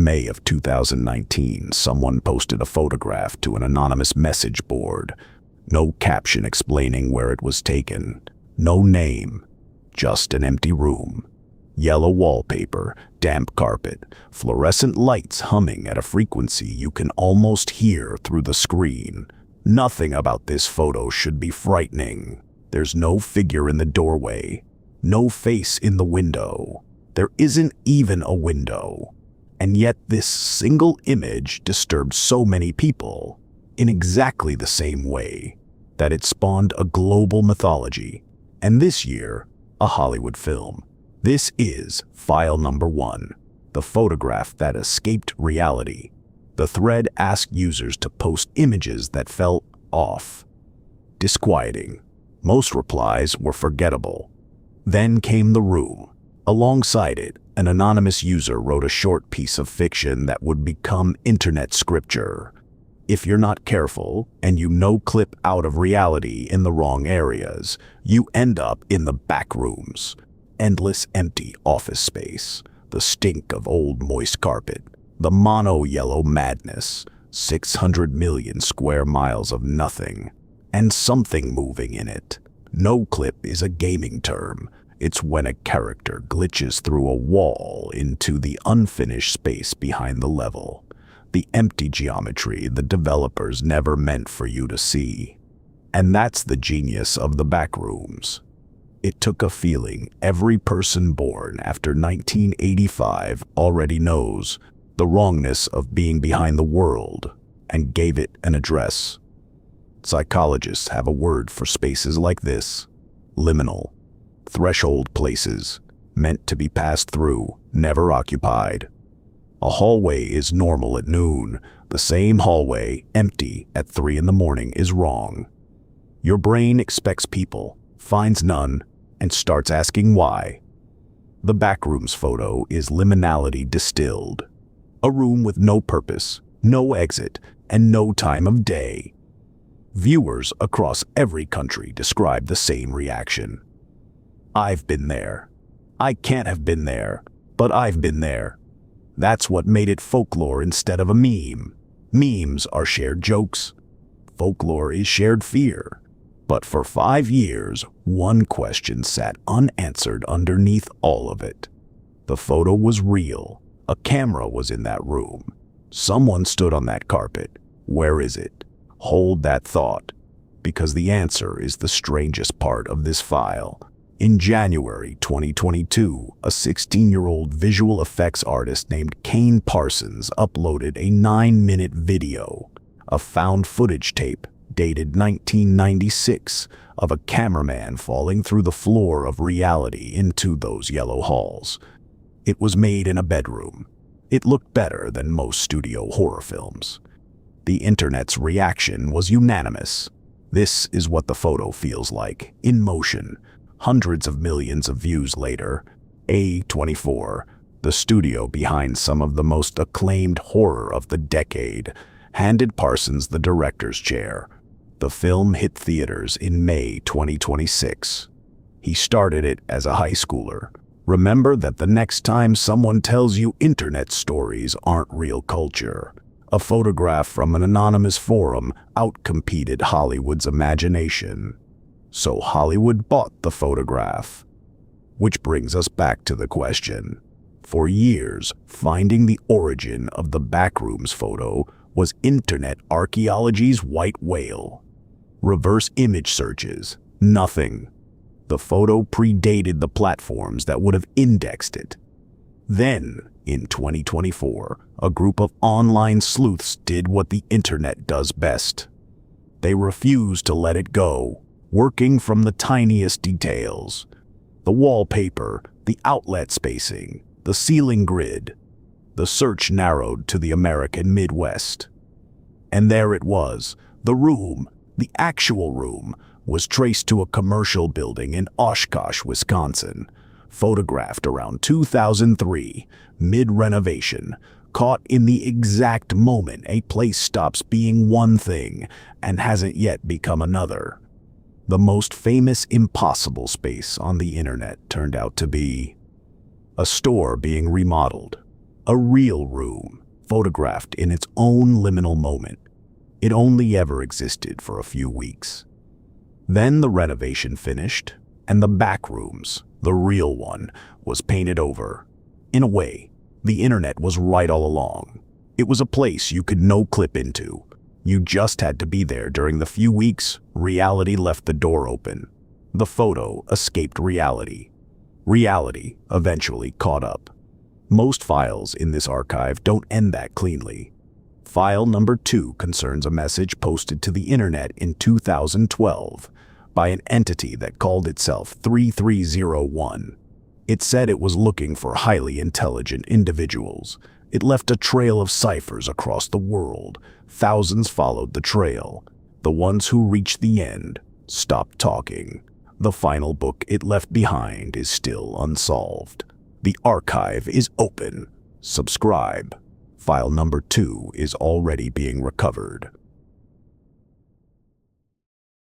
May of 2019, someone posted a photograph to an anonymous message board. No caption explaining where it was taken. No name. Just an empty room. Yellow wallpaper, damp carpet, fluorescent lights humming at a frequency you can almost hear through the screen. Nothing about this photo should be frightening. There's no figure in the doorway. No face in the window. There isn't even a window. And yet this single image disturbed so many people in exactly the same way that it spawned a global mythology, and this year, a Hollywood film. This is file number 1, the photograph that escaped reality. The thread asked users to post images that felt off. Disquieting. Most replies were forgettable. Then came the room. Alongside it, an anonymous user wrote a short piece of fiction that would become internet scripture. If you're not careful, and you no-clip out of reality in the wrong areas, you end up in the backrooms. Endless empty office space, the stink of old moist carpet, the mono-yellow madness, 600 million square miles of nothing, and something moving in it. No-clip is a gaming term. It's when a character glitches through a wall into the unfinished space behind the level. The empty geometry the developers never meant for you to see. And that's the genius of the Backrooms. It took a feeling every person born after 1985 already knows, the wrongness of being behind the world, and gave it an address. Psychologists have a word for spaces like this: liminal. Threshold places, meant to be passed through, never occupied. A hallway is normal at noon. The same hallway, empty at 3 in the morning, is wrong. Your brain expects people, finds none, and starts asking why. The Backrooms photo is liminality distilled. A room with no purpose, no exit, and no time of day. Viewers across every country describe the same reaction. I've been there. I can't have been there, but I've been there. That's what made it folklore instead of a meme. Memes are shared jokes. Folklore is shared fear. But for 5 years, one question sat unanswered underneath all of it. The photo was real. A camera was in that room. Someone stood on that carpet. Where is it? Hold that thought, because the answer is the strangest part of this file. In January 2022, a 16-year-old visual effects artist named Kane Parsons uploaded a 9-minute video, a found footage tape dated 1996 of a cameraman falling through the floor of reality into those yellow halls. It was made in a bedroom. It looked better than most studio horror films. The internet's reaction was unanimous. This is what the photo feels like, in motion. Hundreds of millions of views later, A24, the studio behind some of the most acclaimed horror of the decade, handed Parsons the director's chair. The film hit theaters in May 2026. He started it as a high schooler. Remember that the next time someone tells you internet stories aren't real culture. A photograph from an anonymous forum outcompeted Hollywood's imagination. So Hollywood bought the photograph. Which brings us back to the question. For years, finding the origin of the Backrooms photo was internet archaeology's white whale. Reverse image searches, nothing. The photo predated the platforms that would have indexed it. Then, in 2024, a group of online sleuths did what the internet does best. They refused to let it go, working from the tiniest details. The wallpaper, the outlet spacing, the ceiling grid. The search narrowed to the American Midwest. And there it was. The room, the actual room, was traced to a commercial building in Oshkosh, Wisconsin. Photographed around 2003, mid-renovation, caught in the exact moment a place stops being one thing and hasn't yet become another. The most famous impossible space on the internet turned out to be a store being remodeled, A real room, photographed in its own liminal moment. It only ever existed for a few weeks. Then the renovation finished, and the Backrooms, the real one, was painted over. In a way, the internet was right all along. It was a place you could no-clip into. You just had to be there during the few weeks reality left the door open. The photo escaped reality. Reality eventually caught up. Most files in this archive don't end that cleanly. File number 2 concerns a message posted to the internet in 2012 by an entity that called itself 3301. It said it was looking for highly intelligent individuals. It left a trail of ciphers across the world. Thousands followed the trail. The ones who reached the end stopped talking. The final book it left behind is still unsolved. The archive is open. Subscribe. File number 2 is already being recovered.